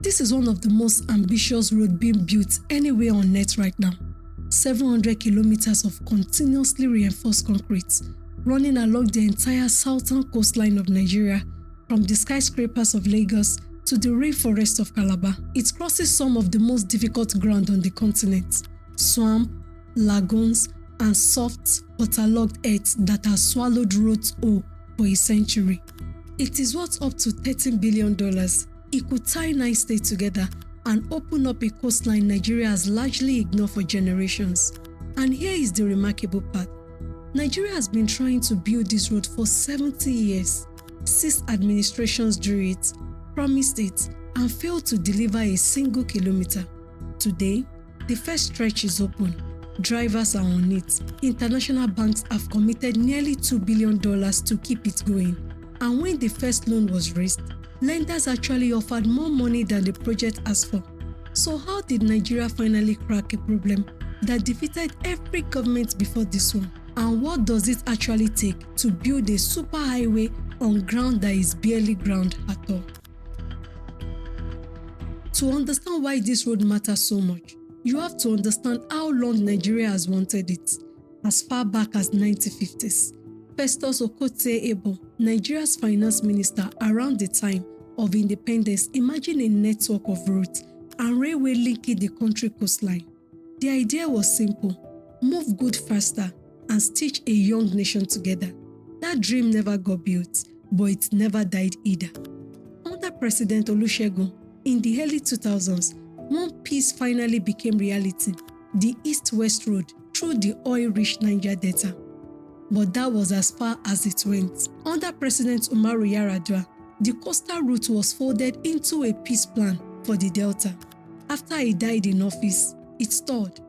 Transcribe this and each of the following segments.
This is one of the most ambitious roads being built anywhere on Earth right now. 700 kilometers of continuously reinforced concrete running along the entire southern coastline of Nigeria, from the skyscrapers of Lagos to the rainforest of Calabar. It crosses some of the most difficult ground on the continent: swamp, lagoons, and soft, waterlogged earth that has swallowed roads whole for a century. It is worth up to $13 billion. It could tie 9 states together and open up a coastline Nigeria has largely ignored for generations. And here is the remarkable part. Nigeria has been trying to build this road for 70 years. 6 administrations drew it, promised it, and failed to deliver a single kilometer. Today, the first stretch is open. Drivers are on it. International banks have committed nearly $2 billion to keep it going. And when the first loan was raised, lenders actually offered more money than the project asked for. So how did Nigeria finally crack a problem that defeated every government before this one? And what does it actually take to build a superhighway on ground that is barely ground at all? To understand why this road matters so much, you have to understand how long Nigeria has wanted it. As far back as 1950s, Festus Okotie-Eboh, Nigeria's finance minister around the time of independence, imagined a network of roads and railway linking the country coastline. The idea was simple: move goods faster and stitch a young nation together. That dream never got built, but it never died either. Under President Olusegun, in the early 2000s, one piece finally became reality: the East-West Road through the oil-rich Niger Delta. But that was as far as it went. Under President Umaru Yar'Adua, the coastal route was folded into a peace plan for the Delta. After he died in office, it stalled.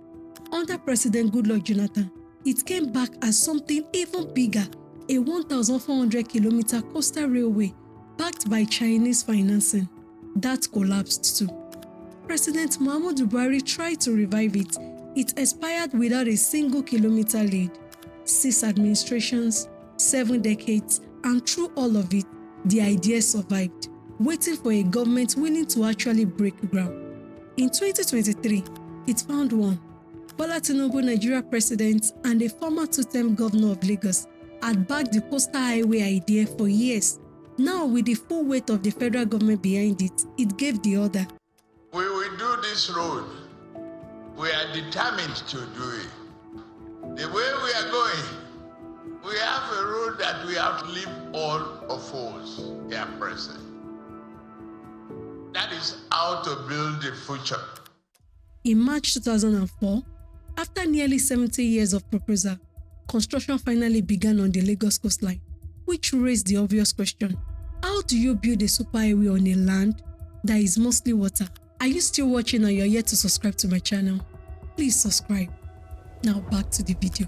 Under President Goodluck Jonathan, it came back as something even bigger: a 1,400-kilometer coastal railway backed by Chinese financing. That collapsed too. President Muhammadu Buhari tried to revive it. It expired without a single kilometer lead. 6 administrations, 7 decades, and through all of it, the idea survived, waiting for a government willing to actually break ground. In 2023, it found one. Bola Tinubu, Nigeria president and a former 2-term governor of Lagos, had backed the coastal highway idea for years. Now, with the full weight of the federal government behind it, it gave the order. We will do this road. We are determined to do it. The way we are going, we have a road that we outlive all of us here present. That is how to build the future. In March 2004, after nearly 70 years of proposal, construction finally began on the Lagos coastline, which raised the obvious question: how do you build a superhighway on a land that is mostly water? Are you still watching and you're yet to subscribe to my channel? Please subscribe. Now back to the video.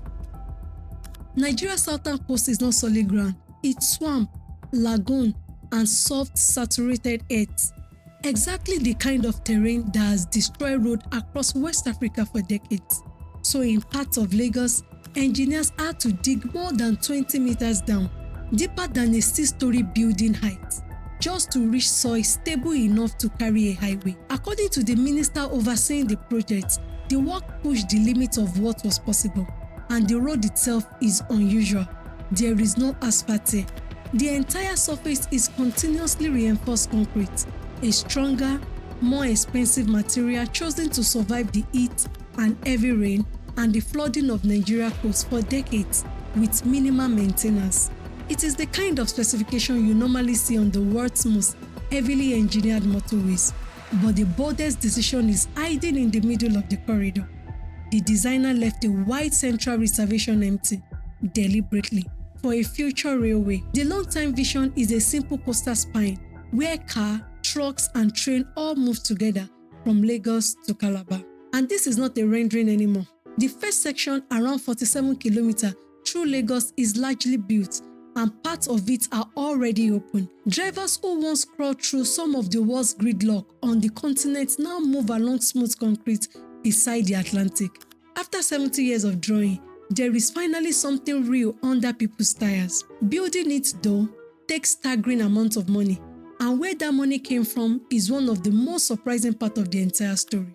Nigeria's southern coast is not solid ground. It's swamp, lagoon, and soft, saturated earth. Exactly the kind of terrain that has destroyed roads across West Africa for decades. So in parts of Lagos, engineers had to dig more than 20 meters down, deeper than a 6-story building height, just to reach soil stable enough to carry a highway. According to the minister overseeing the project, the work pushed the limit of what was possible, and the road itself is unusual. There is no asphalt here. The entire surface is continuously reinforced concrete, a stronger, more expensive material chosen to survive the heat and heavy rain and the flooding of Nigeria coast for decades with minimal maintenance. It is the kind of specification you normally see on the world's most heavily engineered motorways, but the boldest decision is hiding in the middle of the corridor. The designer left a wide central reservation empty, deliberately, for a future railway. The long-term vision is a simple coastal spine where car, trucks, and train all move together from Lagos to Calabar. And this is not a rendering anymore. The first section, around 47 kilometers through Lagos, is largely built, and parts of it are already open. Drivers who once crawled through some of the worst gridlock on the continent now move along smooth concrete beside the Atlantic. After 70 years of drawing, there is finally something real under people's tires. Building it, though, takes staggering amounts of money, and where that money came from is one of the most surprising parts of the entire story.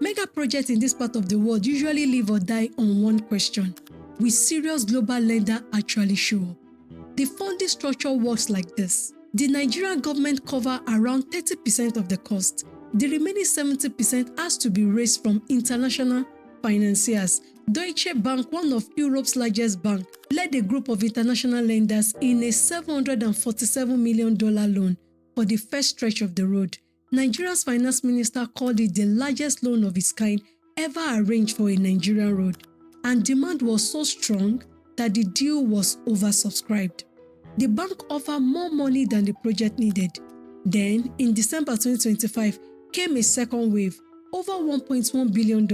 Mega projects in this part of the world usually live or die on one question: will serious global lender actually show up? The funding structure works like this. The Nigerian government covers around 30% of the cost. The remaining 70% has to be raised from international financiers. Deutsche Bank, one of Europe's largest banks, led a group of international lenders in a $747 million loan for the first stretch of the road. Nigeria's finance minister called it the largest loan of its kind ever arranged for a Nigerian road, and demand was so strong that the deal was oversubscribed. The bank offered more money than the project needed. Then, in December 2025, came a second wave, over $1.1 billion,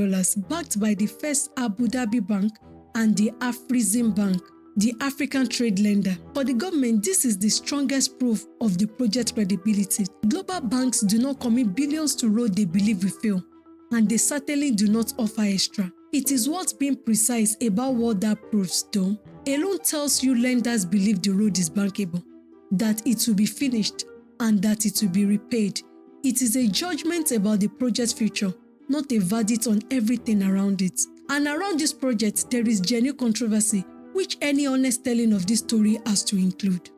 backed by the First Abu Dhabi Bank and the Afrexim Bank, the African trade lender. For the government, this is the strongest proof of the project's credibility. Global banks do not commit billions to road they believe will fail, and they certainly do not offer extra. It is what's being precise about what that proves, though. Alone tells you lenders believe the road is bankable, that it will be finished, and that it will be repaid. It is a judgment about the project's future, not a verdict on everything around it. And around this project, there is genuine controversy, which any honest telling of this story has to include.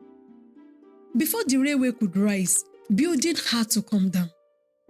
Before the railway could rise, building had to come down.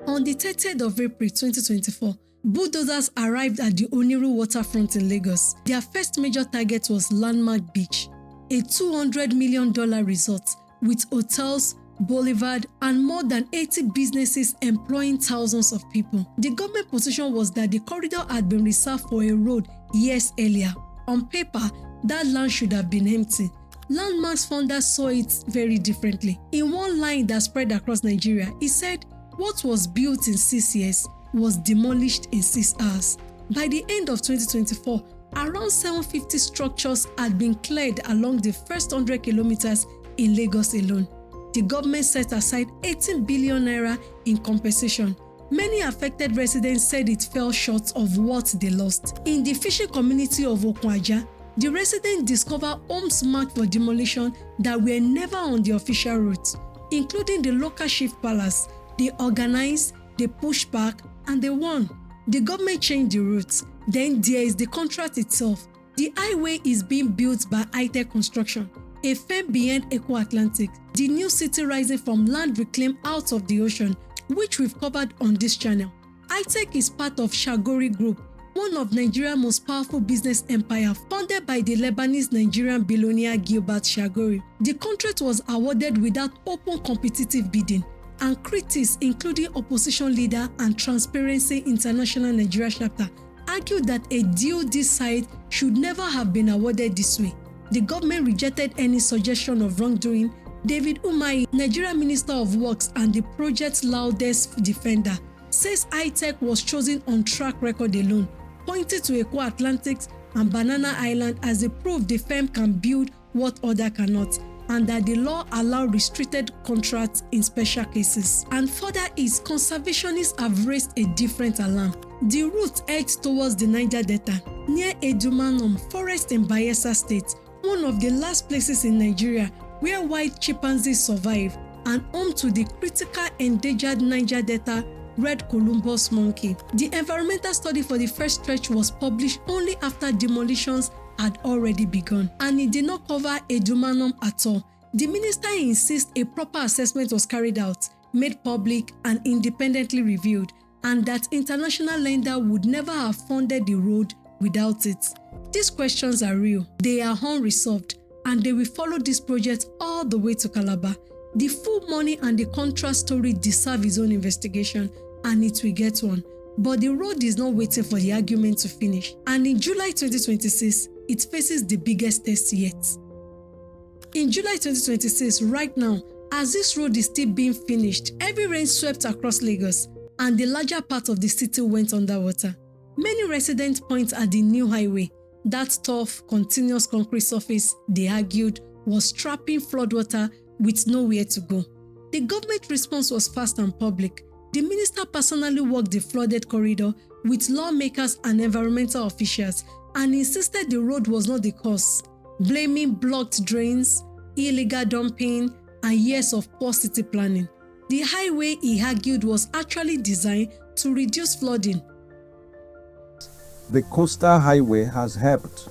On the 30th of April 2024, bulldozers arrived at the Oniru waterfront in Lagos. Their first major target was Landmark Beach, a $200 million resort with hotels, boulevard, and more than 80 businesses employing thousands of people. The government position was that the corridor had been reserved for a road years earlier. On paper, that land should have been empty. Landmark's founder saw it very differently. In one line that spread across Nigeria, he said, "What was built in 6 years was demolished in 6 hours." By the end of 2024, around 750 structures had been cleared along the first 100 kilometers in Lagos alone. The government set aside 18 billion naira in compensation. Many affected residents said it fell short of what they lost. In the fishing community of Okwaja, the residents discovered homes marked for demolition that were never on the official route, including the local chief palace. They organized, they pushed back, and they won. The government changed the route. Then there is the contract itself. The highway is being built by High-Tech Construction, a firm behind Eco Atlantic, the new city rising from land reclaimed out of the ocean, which we've covered on this channel. High-Tech is part of Shagori Group, one of Nigeria's most powerful business empire, founded by the Lebanese-Nigerian billionaire Gilbert Shagori. The contract was awarded without open competitive bidding, and critics, including opposition leader and Transparency International Nigeria chapter, argued that a deal this size should never have been awarded this way. The government rejected any suggestion of wrongdoing. David Umahi, Nigerian Minister of Works and the project's loudest defender, says High-Tech was chosen on track record alone, pointing to Eco Atlantic and Banana Island as the proof the firm can build what others cannot, and that the law allows restricted contracts in special cases. And further is, conservationists have raised a different alarm. The route heads towards the Niger Delta, near Edumanom Forest in Bayelsa State, one of the last places in Nigeria where white chimpanzees survive, and home to the critical endangered Niger Delta red Columbus monkey. The environmental study for the first stretch was published only after demolitions had already begun, and it did not cover Edumanom at all. The minister insists a proper assessment was carried out, made public and independently reviewed, and that international lender would never have funded the road without it. These questions are real, they are unresolved, and they will follow this project all the way to Calabar. The full money and the contract story deserve its own investigation, and it will get one. But the road is not waiting for the argument to finish, and in July 2026, it faces the biggest test yet. In July 2026, right now, as this road is still being finished, heavy rain swept across Lagos, and the larger part of the city went underwater. Many residents point at the new highway. That tough, continuous concrete surface, they argued, was trapping floodwater with nowhere to go. The government response was fast and public. The minister personally walked the flooded corridor with lawmakers and environmental officials and insisted the road was not the cause, blaming blocked drains, illegal dumping, and years of poor city planning. The highway, he argued, was actually designed to reduce flooding. The coastal highway has helped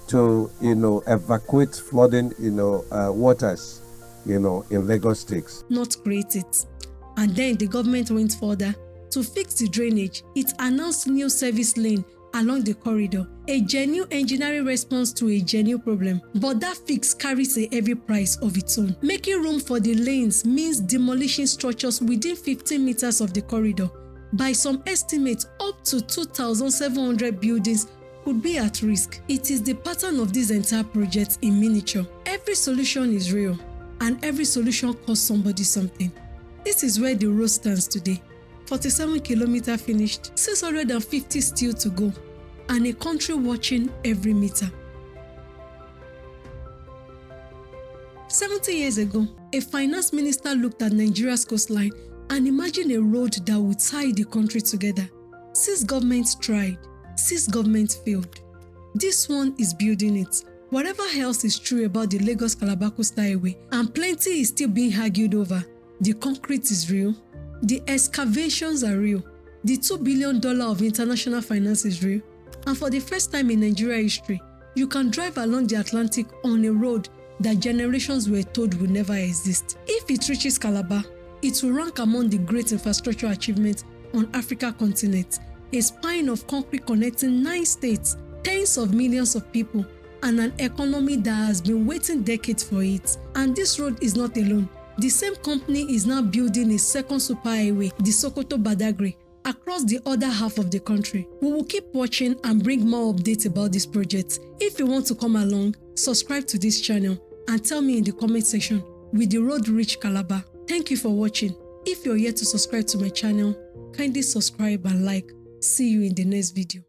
to, evacuate flooding, waters, in Lagos State. Not create it. And then the government went further. To fix the drainage, it announced new service lane along the corridor, a genuine engineering response to a genuine problem. But that fix carries a heavy price of its own. Making room for the lanes means demolishing structures within 15 meters of the corridor. By some estimates, up to 2,700 buildings could be at risk. It is the pattern of this entire project in miniature. Every solution is real, and every solution costs somebody something. This is where the road stands today. 47 kilometers finished, 650 still to go, and a country watching every meter. 70 years ago, a finance minister looked at Nigeria's coastline and imagined a road that would tie the country together. 6 governments tried, 6 governments failed. This one is building it. Whatever else is true about the Lagos Calabar Coastal Highway, and plenty is still being argued over, the concrete is real, the excavations are real, the $2 billion of international finance is real, and for the first time in Nigeria history, you can drive along the Atlantic on a road that generations were told would never exist. If it reaches Calabar, it will rank among the great infrastructure achievements on Africa continent, a spine of concrete connecting 9 states, tens of millions of people, and an economy that has been waiting decades for it. And this road is not alone. The same company is now building a second superhighway, the Sokoto-Badagry, across the other half of the country. We will keep watching and bring more updates about this project. If you want to come along, subscribe to this channel and tell me in the comment section, will the road reach Calabar? Thank you for watching. If you're yet to subscribe to my channel, kindly subscribe and like. See you in the next video.